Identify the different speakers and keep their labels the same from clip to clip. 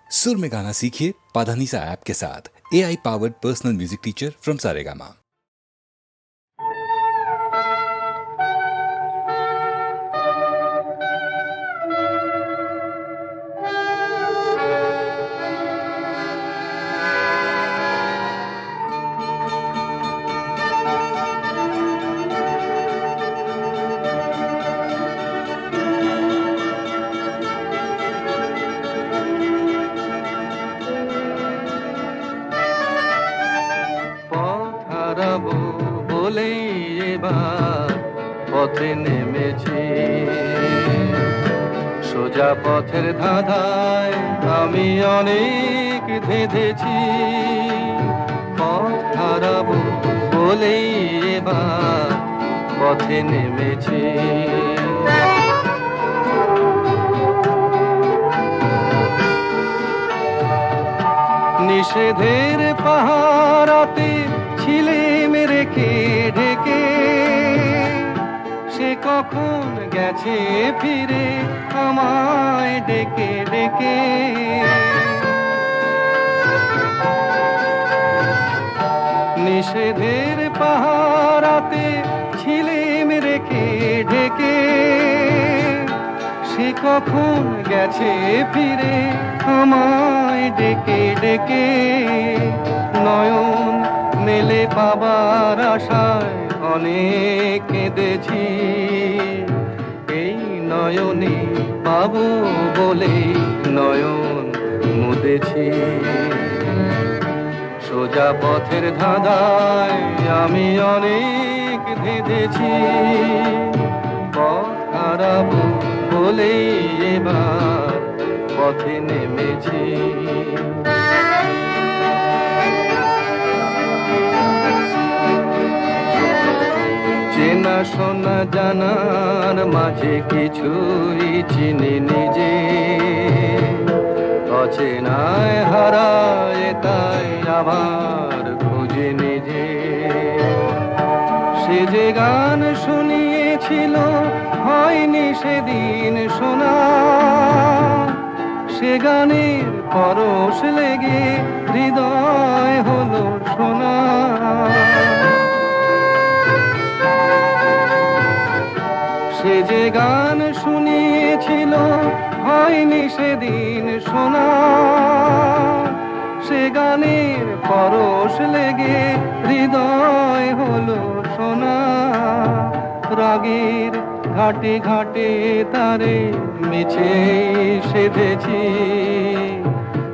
Speaker 1: सुर में गाना सीखिए पाधानीसा ऐप के साथ। AI powered personal music teacher from Saregama.
Speaker 2: বলেই এবার পথে নেমেছি, সোজা পথের ধাঁধায় আমি অনেক ধেঁধেছি। পথ হারাবো বলেই এবার পথে নেমেছি। নিষেধের পাহারাতে ছিলেম রেখে ঢেকে, সে কখন গেছে ফিরে আমায় ডেকে ডেকে। নিষেধের পাহারাতে ছিলেম রেখে ঢেকে, সে কখন গেছে ফিরে আমায় ডেকে ডেকে। নয়ন মেলে পাবার আশায় অনেক কেঁদেছি, এই নয়নে পাবো বলে নয়ন মুদেছি। সোজা পথের ধাঁধায় আমি অনেক ধেঁধেছি, পথ হারাবো বলেই এবার পথে নেমেছি। চেনা শোনা জানার মাঝে কিছুই চিনি নিজে, অচেনায় হারায় তাই আবার খুঁজে নিজে। সে যে গান শুনিয়েছিল হয়নি সেদিন শোনা, সে গানের পরশ লেগে হৃদয় হলো শোনা। সে যে গান শুনিয়েছিল হয়নি সেদিন শোনা, সে গানের পরশ লেগে হৃদয় হলো শোনা। রাগের ঘাটে ঘাটে তারে মিছে সেধেছি,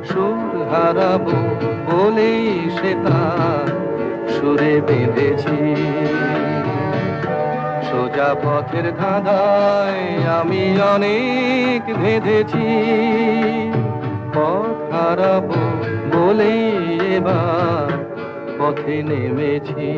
Speaker 2: সুর হারাবো বলেই সে তার সুরে বেঁধেছি। সোজা পথের ধাঁধায় আমি অনেক ধেঁধেছি, পথ হারাবো বলেই এবার পথে নেমেছি।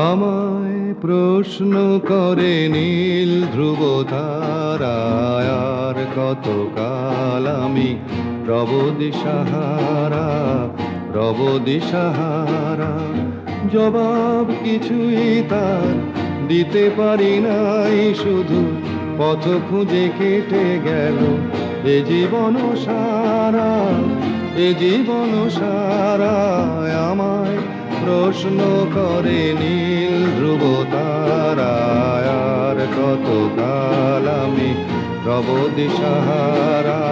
Speaker 2: আমায় প্রশ্ন করে নীল ধ্রুব তারায়, আর কতকাল আমি রব দিশাহারা রব দিশাহারা। জবাব কিছুই তার দিতে পারি নাই, শুধু পথ খুঁজে কেটে গেল এ জীবন সারা এ জীবন সারা। আমায় প্রশ্ন করে নীল ধ্রুব তারায়, আর কতকাল আমি রব দিশাহারা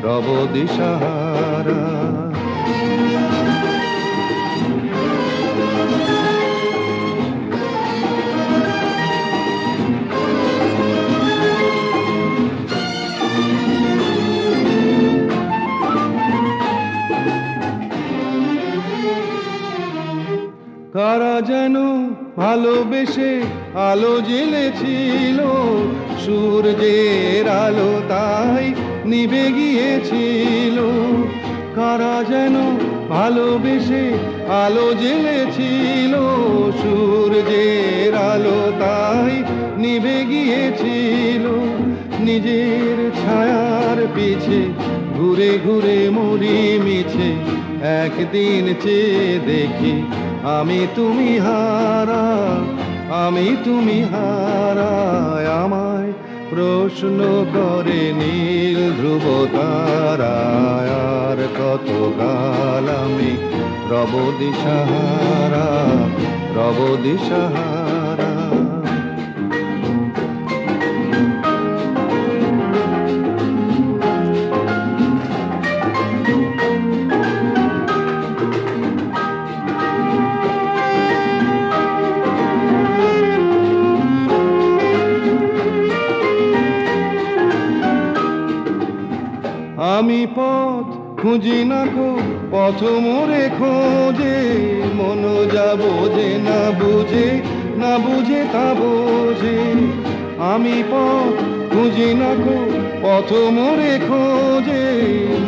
Speaker 2: রব দিশাহারা। কারা যেন ভালোবেসে আলো জ্বেলেছিল, সূর্যের আলো তাই নিভে গিয়েছিল। কারা যেন ভালোবেসে আলো জ্বেলেছিল, সূর্যের আলো তাই নিভে গিয়েছিল। নিজের ছায়ার পিছে ঘুরে ঘুরে মরি মিছে, একদিন চেয়ে দেখি আমি তুমি হারা, আমি তুমি হারা। আমায় প্রশ্ন করে নীল ধ্রুব তারায়, আর কত কাল আমি রব দিশাহারা, রব দিশাহারা। আমি পথ খুঁজি না কো, পথ মোরে খোঁজে, মন যা বোঝে না বুঝে, না বুঝে তা বোঝে। আমি পথ খুঁজি না কো, পথ মোরে খোঁজে,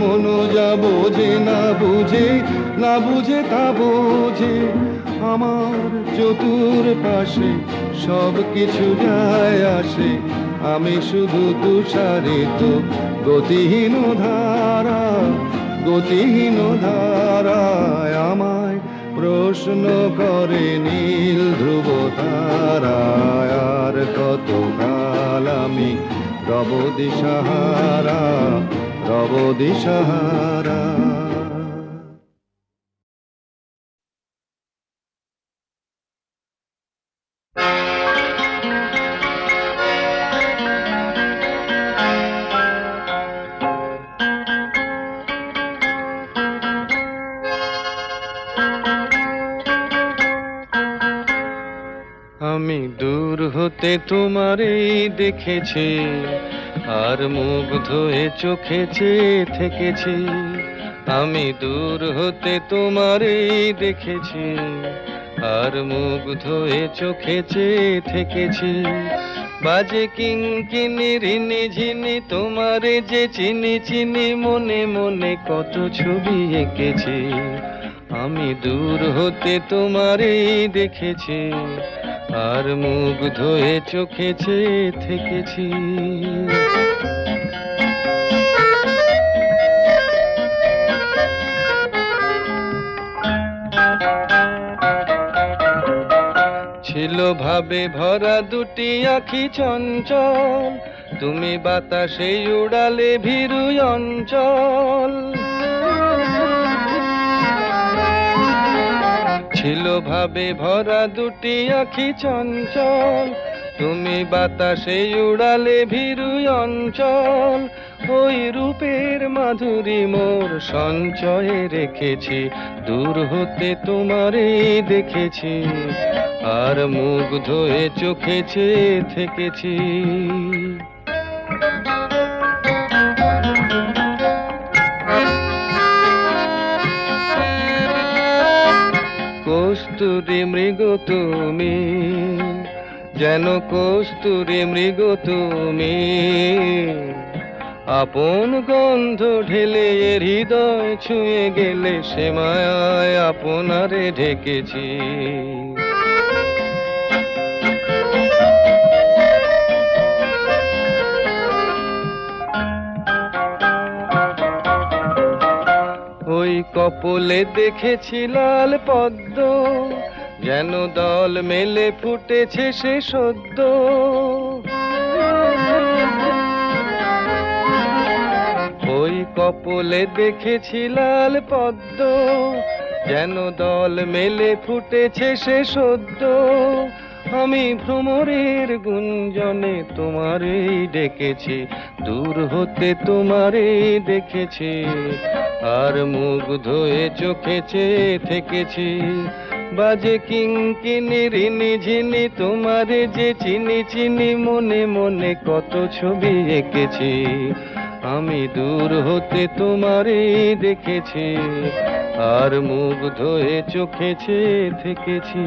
Speaker 2: মন যা বোঝে না বুঝে, না বুঝে তা বোঝে। আমার চতুর পাশে সব কিছু যায় আসে, আমি শুধু তুষারিত গতিহীন ধারা, গতিহীন ধারায়। আমায় প্রশ্ন করে নীল ধ্রুব তারায়, আর কত কাল আমি রব দিশাহারা, রব দিশাহারা। আমি দূর হতে তোমারই দেখেছি, আর মুগ্ধ হয়ে চোখে চেয়ে থেকেছি। আমি দূর হতে তোমারই দেখেছি, আর মুগ্ধ হয়ে চোখে চেয়ে থেকেছি। বাজে কিঙ্কিনি রিনি ঝিনি তোমারে যে চিনি চিনি, মনে মনে কত ছবি এঁকেছি। আমি দূর হতে তোমারই দেখেছি, আর মুগ্ধ হয়ে চোখে চেয়ে থেকেছি। ছিল ভাবে ভরা দুটি আখি চঞ্চল, তুমি বাতাসে উড়ালে ভীরু অঞ্চল। ছিল ভাবে ভরা দুটি আখি চঞ্চল, তুমি বাতাসে উড়ালে ভীরু অঞ্চল। ওই রূপের মাধুরী মোর সঞ্চয়ে রেখেছি, দূর হতে তোমারে দেখেছি, আর মুগ্ধ হয়ে চোখে চেয়ে থেকেছি। কস্তুরী মৃগ তুমি, যেন কস্তুরী মৃগ তুমি, আপন গন্ধ ঢেলে হৃদয় ছুঁয়ে গেলে, সে মায়ায় আপনারে ঢেকেছি। ওই কপলে দেখেছি লাল পদ্ম, যেন দল মেলে ফুটেছে সে সদ্য। ওই কপলে দেখেছি লাল পদ্ম, যেন দল মেলে ফুটেছে সে সদ্য। আমি ভ্রমরের গুঞ্জনে তোমারই ডেকেছি, দূর হতে তোমারই দেখেছি, আর মুগ্ধ হয়ে চোখে চেয়ে থেকেছি। বাজে কিঙ্কিনি রিনি ঝিনি তোমারে যে চিনি চিনি, মনে মনে কত ছবি এঁকেছি। আমি দূর হতে তোমারে দেখেছি, আর মুগ্ধ হয়ে চোখে চেয়ে থেকেছি।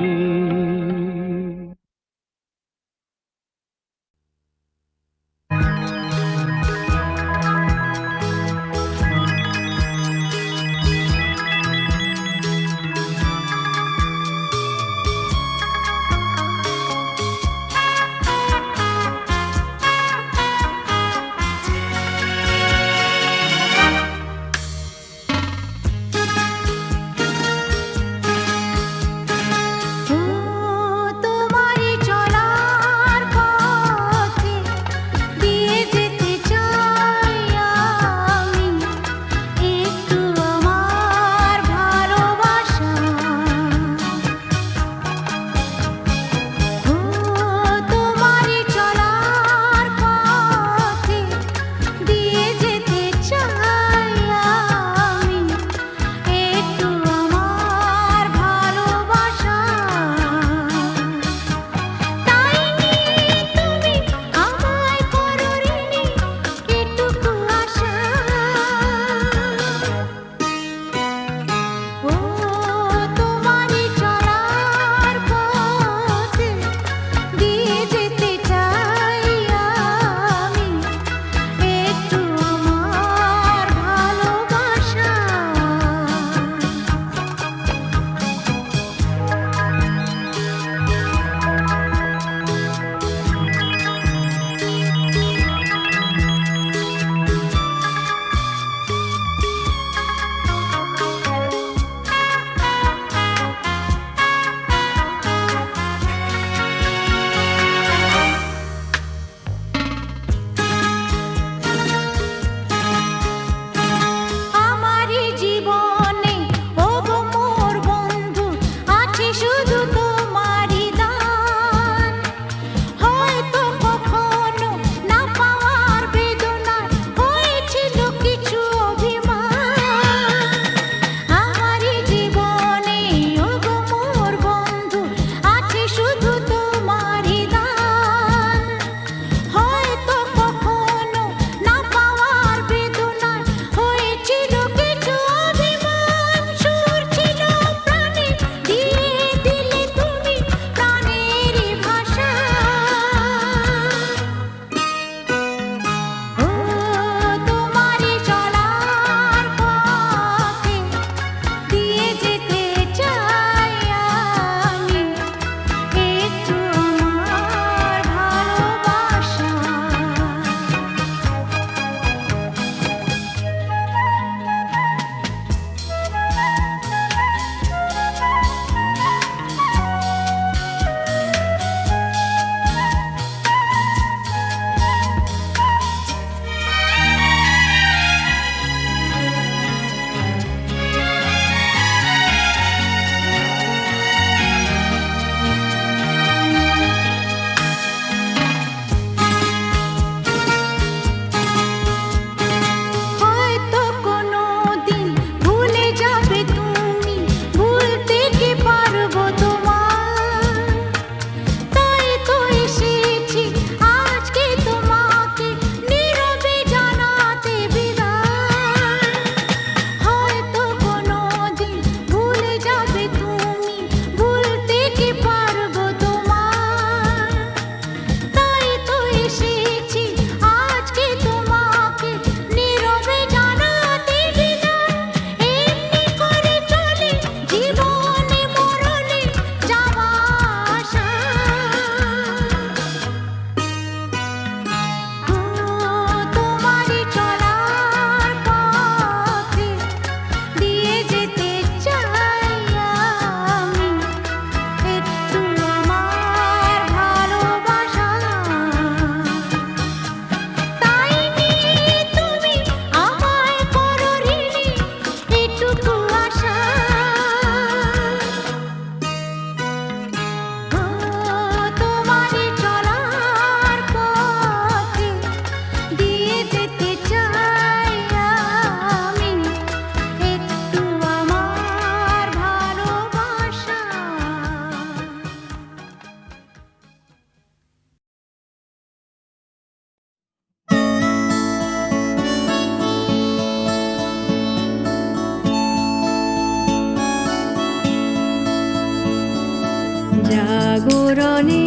Speaker 3: জাগরণে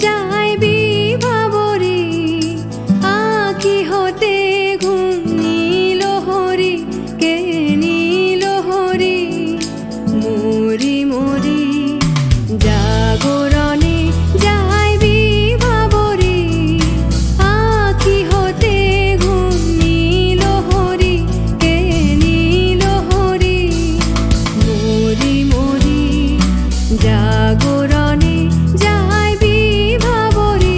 Speaker 3: যাই বিভাবরে, আঁখি হতে ঘুম নীল হরি, কে নীল হরি মরি মরি। জাগরণে যাই বিভাবরে, আঁখি হতে ঘুম নীল হরি, কে নীল হরি মরি মরি। জাগরণে যাই বিভাবরে।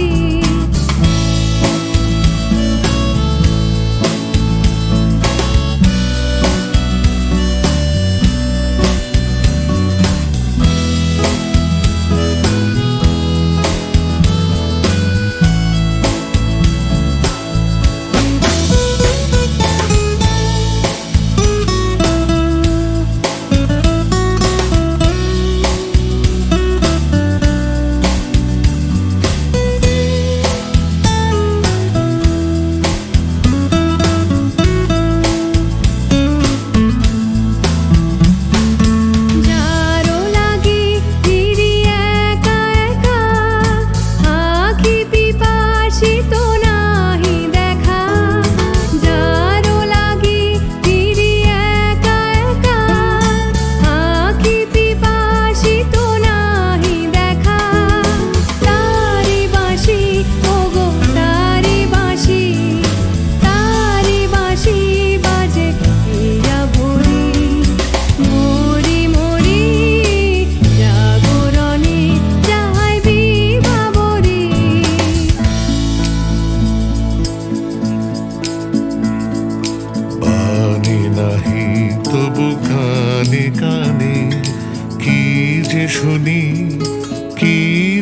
Speaker 3: যারো লাগি ফিরি একা একা, আঁখি পিপাসিত নাহি দেখা। যারো লাগি ফিরি একা একা, আঁখি পিপাসিত নাহি দেখা। তারি বাঁশি ওগো তারি বাঁশি, তারি বাঁশি বাজে হিয়া ভরি মরি মরি। জাগরণে যাই বিভাবরে।
Speaker 4: বাণী নাহি তবু কানে কানে, কি যে শুনি কি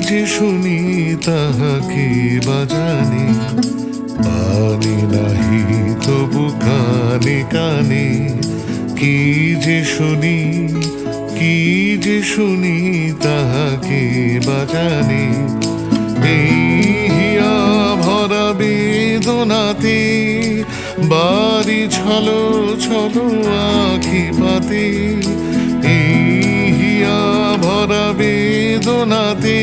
Speaker 4: যে শুনি তাহাকে বাজানে। বাণী নাহি তবু কানে কানে, কি যে শুনি কি যে শুনি তাহাকে বাজানে। এই হিয়া ভরা বেদনাতে, বাড়ি ছলো ছলো আঁখি পাতে। এই হিয়া ভরা বেদনাতে,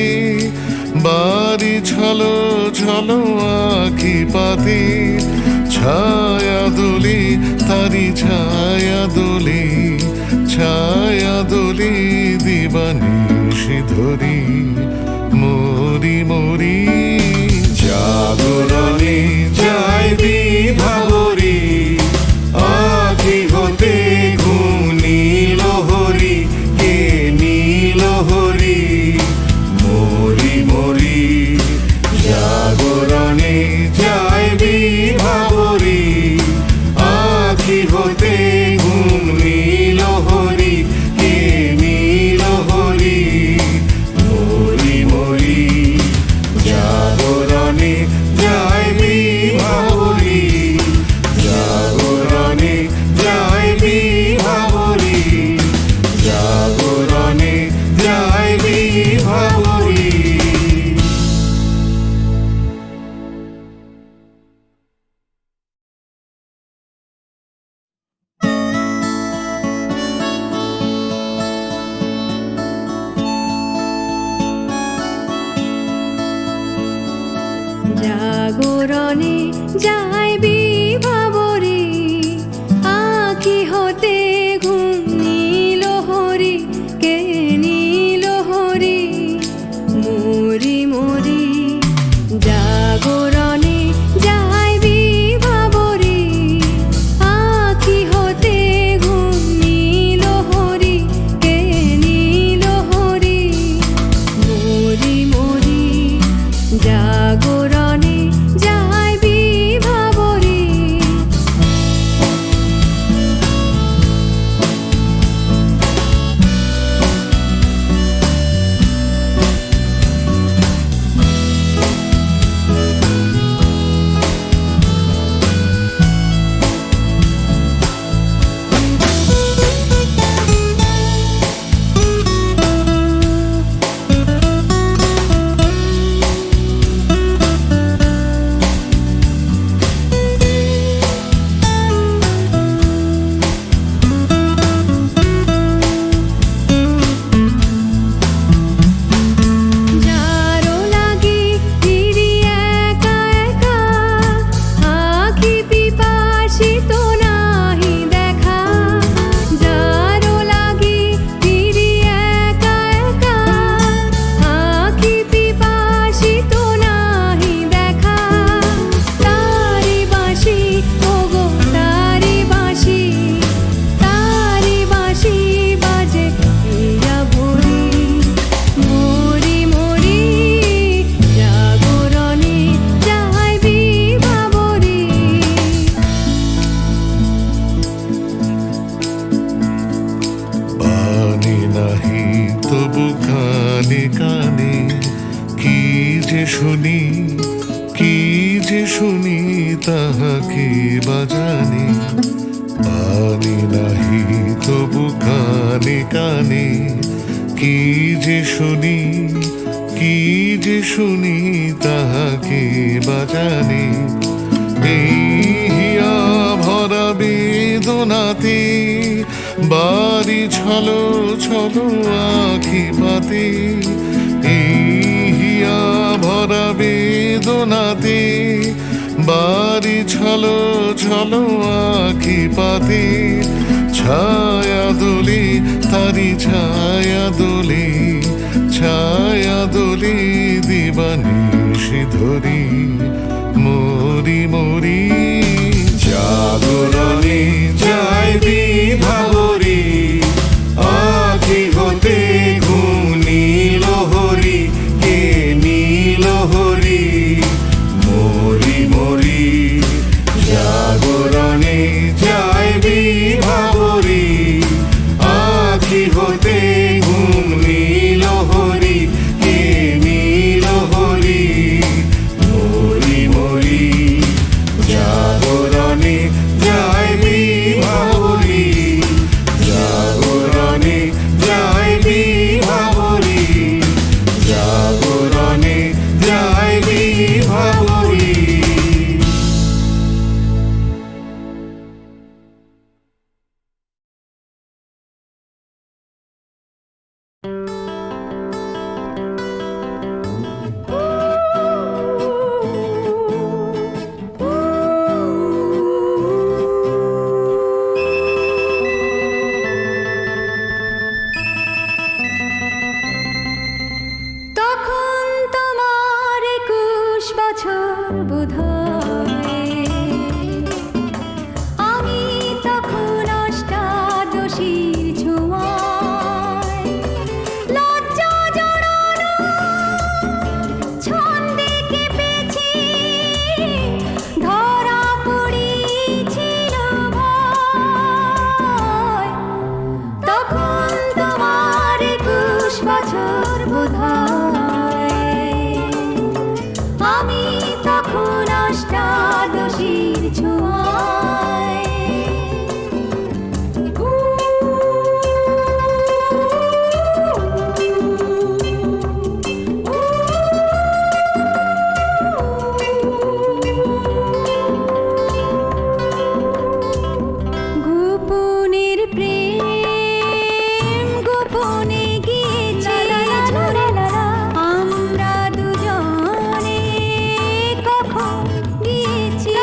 Speaker 4: বাড়ি ছলো ছলো আঁখি পাতে। ছায়া দোলে তারি ছায়া দোলে, ছায়া দোলে দিবানিশি ধরি মরি মরি। জাগরণে যাই বিভাবরে, আঁখি হতে ঘুম নীল হরি, কে নীল হরি মরি মরি। জাগরণে যাই বিভাবরে, আঁখি হতে ঘুম নীল হরি, কে নীল হরি মরি মরি। জাগরণে যাই বিভাবরে, জাগরণে যাই বিভাবরে, জাগরণে যাই বিভাবরে।
Speaker 3: জাগরণে যাই বিভাবরে, আঁখি হতে ঘুম নীল হরি, কে নীল হরি মরি মরি। জাগরণে যাই বিভাবরে, আঁখি হতে ঘুম নীল হরি, কে নীল হরি মরি মরি। জাগরণে যাই বিভাবরে।
Speaker 4: শুনি তাহাকে বাজানি, পানি নাহি তবু কানে কানে কি যে শুনি, কি যে শুনি তাহাকে বাজানি। এই হিয়া ভরা বেদনাতে বাড়ি ছলো ছলো আখি পাতে, এই হিয়া ভরা বেদনাতে বাড়ি ছলো ছলো আখি পাতে। ছায়া দোলে তারি ছায়া দোলে, ছায়া দোলে দিবানিশি ধরি মরি মরি। জাগরণে যায় বিভাবরী, আখি হতে ঘুম নীল হরি, কে নীল হরি মরি মরি। জাগরণে যায় বিভাবরী, আখি হতে ঘুম নীল হরি, কে নীল হরি মরি মরি। জাগরণে যায় বিভাবরী, জাগরণে যায় বিভাবরী, জাগরণে যায় বিভাবরী।
Speaker 3: তখন তোমার 21 বছর বোধহয়, আমি তখন অষ্টাদশীর ছোঁয়ায়। লজ্জা জড়ানো ছন্দে কেঁপেছি, ধরা পড়েছিল ভয়। তখন তোমার 21 বছর বোধহয়, আমি তখন অষ্টাদশীর ছোঁয়ায়। গোপনের প্রেম গোপনে গিয়েছে ঝরে, আমরা দুজনে কখন গিয়েছি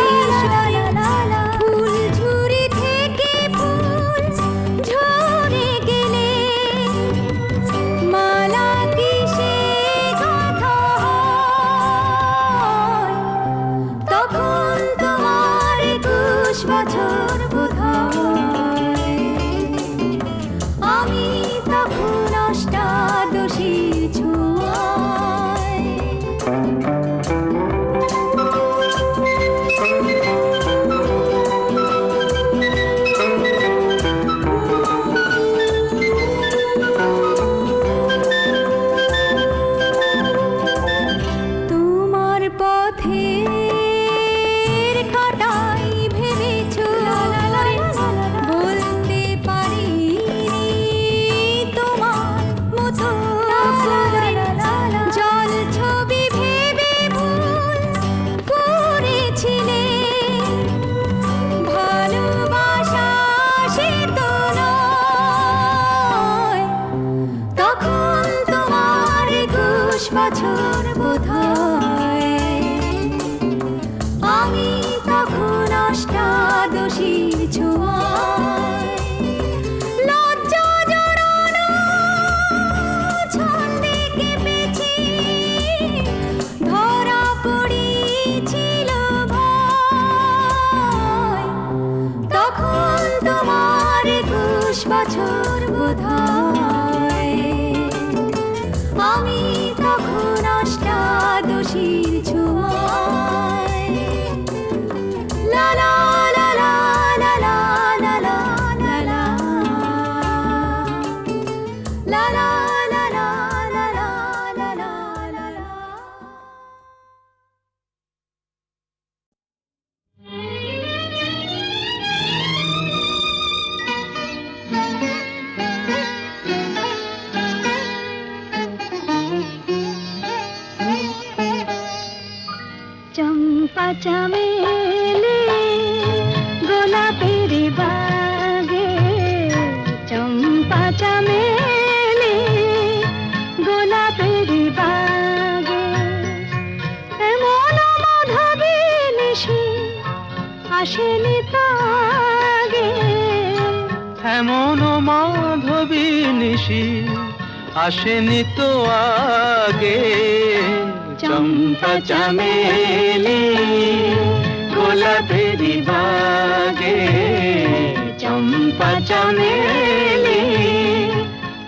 Speaker 3: ফুল ঝুরি থেকে ফুল ঝরে গেলে মালা কিসে গাঁথা হয়। তখন তোমার 21 বছর বোধহয়, আমি তখন অষ্টাদশীর ছোঁয়ায়। তোমার পথের কাঁটাই ভেবেছো বলতে পারিনি তোমার মতো। জল ছবি ভেবে ভুল করেছিলে, ভালোবাসা সে তো নয়। তখন তোমার 21 বছর বোধহয়, আমি তখন অষ্টাদশীর ছোঁয়ায়। লজ্জা জড়ানো ছন্দে কেঁপেছি, ধরা পড়েছিল ভয়। তখন তোমার 21 বছর বোধহয়, আমি তখন অষ্টাদশীর ছোঁয়ায়। লা লা লা লা লা লা লা লা লা লা লা লা লা লা লা লা লা লা লা। চম্পা চামেলি গোলাপের বাগে, চম্পা চামেলি গোলাপের বাগে, এমন মাধবী নিশি আসেনি তো আগে,
Speaker 2: এমন মাধবী নিশি আসেনি তো আগে। চম্পা চামেলি গোলাপের বাগে, চম্পা চামেলি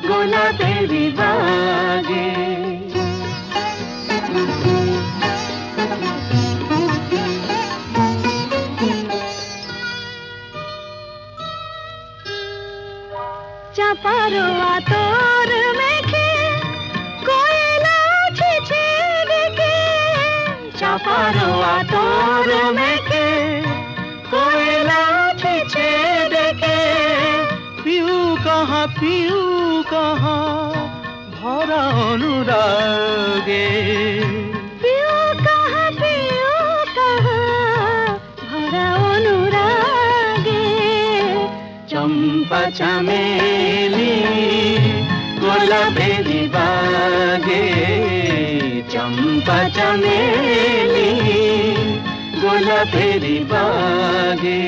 Speaker 2: গোলাপের বাগে।
Speaker 3: চাপারো আতর মেখে কোয়েলা ছেছে ডেকে,
Speaker 2: চাপারো আতর মেখে কোয়েলা ছেছে ডেকে, পিউ কাহা ভরা অনুরাগে,
Speaker 3: পিউ কাহা ভরা অনুরাগে।
Speaker 2: চম্পা চামেলি গোলাপের বাগে, চম্পা চামেলি গোলাপের বাগে।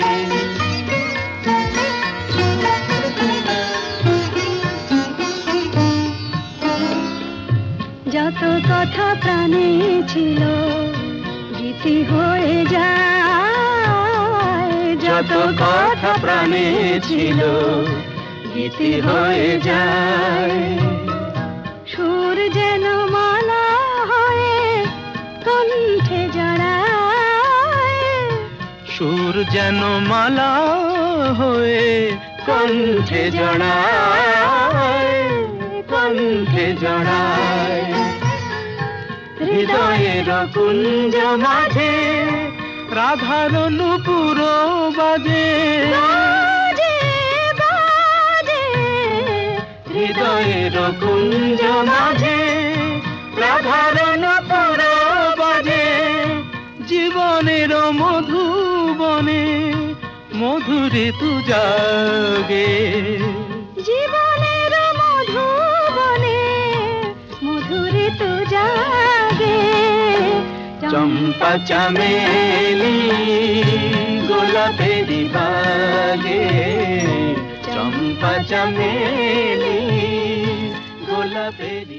Speaker 3: যত কথা প্রাণে ছিল গীতি হয়ে যায়,
Speaker 2: যত কথা প্রাণে ছিল গীতি হয়ে যায়।
Speaker 3: সুর যেন মালা হয়ে কণ্ঠে জড়ায়,
Speaker 2: সুর যেন মালা হয়ে কণ্ঠে জড়ায়, কণ্ঠে জড়ায়। হৃদয়ের কুঞ্জ মাঝে রাধার নূপুর বাজে,
Speaker 3: বাজে বাজে
Speaker 2: হৃদয়ের কুঞ্জ মাঝে রাধার নূপুর বাজে। জীবনের মধুবনে মধুরে তু জাগে,
Speaker 3: জীবনের মধুবনে মধুরে তো জাগে।
Speaker 2: চম্পা চামেলি গোলাপের বাগে, চম্পা চামেলি গোলাপের